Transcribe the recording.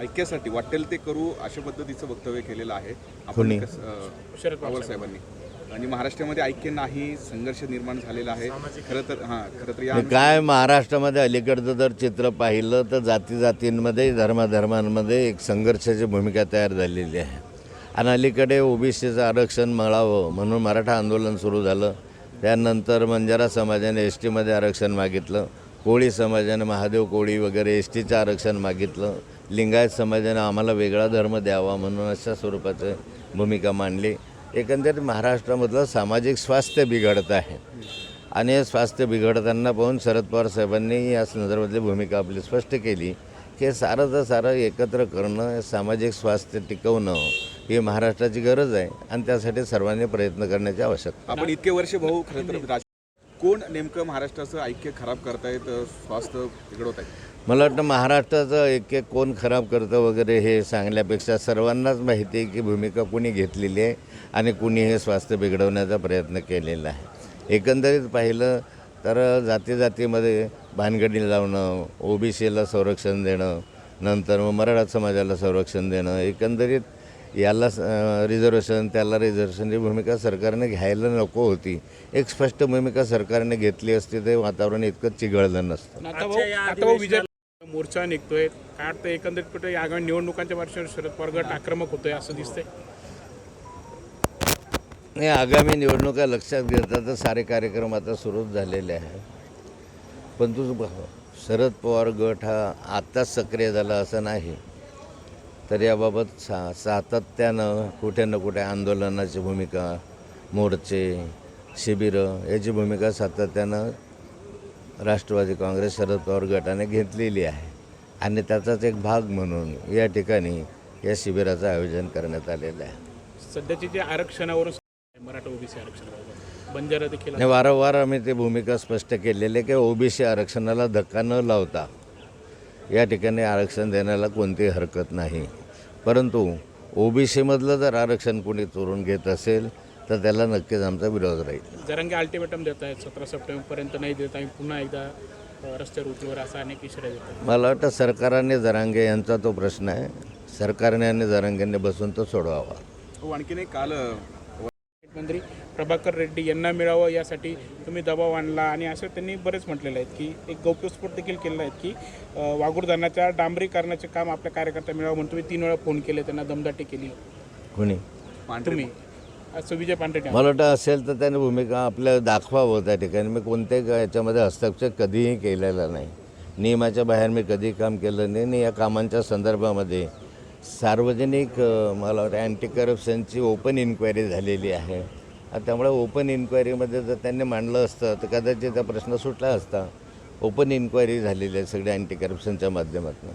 ऐक्यासाठी वाटेल ते करू अशा पद्धतीचं वक्तव्य केलेलं आहे कोणी? शरद पवार साहेबांनी. आणि महाराष्ट्रामध्ये ऐक्य नाही, संघर्ष निर्माण झालेला आहे. खरं तर या काय महाराष्ट्रामध्ये अलीकडचं जर चित्र पाहिलं तर जातीजातींमध्ये धर्माधर्मांमध्ये एक संघर्षाची भूमिका तयार झालेली आहे. आणि अलीकडे ओबीसीचं आरक्षण मिळावं म्हणून मराठा आंदोलन सुरू झालं. त्यानंतर बंजारा समाजाने एस टीमध्ये आरक्षण मागितलं. कोळी समाजाने महादेव कोळी वगैरे एस टीचं आरक्षण मागितलं. लिंगायत समाजाने आम्हाला वेगळा धर्म द्यावा म्हणून अशा स्वरूपाची भूमिका मांडली. एकंदरीत महाराष्ट्रामधलं सामाजिक स्वास्थ्य बिघडत आहे आणि हे स्वास्थ्य बिघडताना पाहून शरद पवार साहेबांनी या संदर्भातली भूमिका आपली स्पष्ट केली की सारं सारं एकत्र करणं, सामाजिक स्वास्थ्य टिकवणं ही महाराष्ट्राची गरज आहे आणि त्यासाठी सर्वांनी प्रयत्न करण्याची आवश्यकता. आपण इतके वर्ष भाऊ खरं तर कोण नेमकं महाराष्ट्राचं ऐक्य खराब करतायत, स्वास्थ्य बिघडवत आहे? मला वाटतं महाराष्ट्राचं एक कोण खराब करतं वगैरे हे सांगण्यापेक्षा सर्वांनाच माहिती आहे की भूमिका कुणी घेतलेली आहे आणि कुणी हे स्वास्थ्य बिघडवण्याचा प्रयत्न केलेला आहे. एकंदरीत पाहिलं तर जातीजातीमध्ये भानगडी लावणं, ओबीसीला संरक्षण देणं, नंतर मग मराठा समाजाला संरक्षण देणं, एकंदरीत याला रिझर्वेशन त्याला रिझर्वेशनची भूमिका सरकारने घ्यायला नको होती. एक स्पष्ट भूमिका सरकारने घेतली असती ते वातावरण इतकं चिघळलं नसतं. आता विजय मोर्चा निघतोय काय वाटतं एकंदरीत कुठे आगामी निवडणुकांच्या पार्श्वभूमीवर शरद पवार गट आक्रमक होतोय असं दिसतंय? नाही, आगामी निवडणुका लक्षात घेता तर सारे कार्यक्रम आता सुरूच झालेले आहे. पण शरद पवार गट हा आत्ताच सक्रिय झाला असं नाही, तर याबाबत सातत्यानं कुठे ना कुठे आंदोलनाची भूमिका, मोर्चे, शिबिरं याची भूमिका सातत्यानं राष्ट्रवादी काँग्रेस शरद पवार गटाने घेतलेली आहे आणि त्याचाच एक भाग म्हणून या ठिकाणी या शिबिराचं आयोजन करण्यात आलेलं आहे. सध्याची जे आरक्षणावरून मराठा ओबीसी आरक्षणाबाबत बंजारा देखील आणि वारंवार आम्ही ती भूमिका स्पष्ट केलेली आहे की ओबीसी आरक्षणाला धक्का न लावता या ठिकाणी आरक्षण देण्याला कोणतीही हरकत नाही. परंतु ओबीसीमधलं जर आरक्षण कोणी चोरून घेत असेल तर त्याला नक्कीच आमचा विरोध राहील. जरांगे अल्टिमेटम देत आहेत 17 सप्टेंबरपर्यंत नाही देत आम्ही पुन्हा एकदा रस्त्यावर उतरवर असा अनेक इशारा देतात. मला वाटतं सरकारने जरांगे यांचा तो प्रश्न आहे, सरकारने आणि जरांगेंनी बसून तो सोडवावा. आणखीन एक काल मंत्री प्रभाकर रेड्डी यांना मिळावं यासाठी तुम्ही दबाव आणला आणि असं त्यांनी बरेच म्हटलेलं आहेत की एक गौप्यस्फोट देखील केलेला आहे की वाघूर धरणाच्या डांबरीकरणाचे काम आपल्या कार्यकर्ता मिळावं म्हणून तुम्ही 3 वेळा फोन केले, त्यांना दमदाटी केली. कोणी? तुम्ही असं विजय पांढरे. मला वाटतं असेल तर त्याने भूमिका आपल्या दाखवावं त्या ठिकाणी. मी कोणत्याही याच्यामध्ये हस्तक्षेप कधीही केलेला नाही, नियमाच्या बाहेर मी कधी काम केलं नाही. आणि या कामांच्या संदर्भामध्ये सार्वजनिक मला वाटतं अँटी करप्शनची ओपन इन्क्वायरी झालेली आहे. त्यामुळे ओपन इन्क्वायरीमध्ये जर त्यांनी मांडलं असतं तर कदाचित हा प्रश्न सुटला असता. ओपन इन्क्वायरी झालेली आहे सगळ्या अँटी करप्शनच्या माध्यमातून.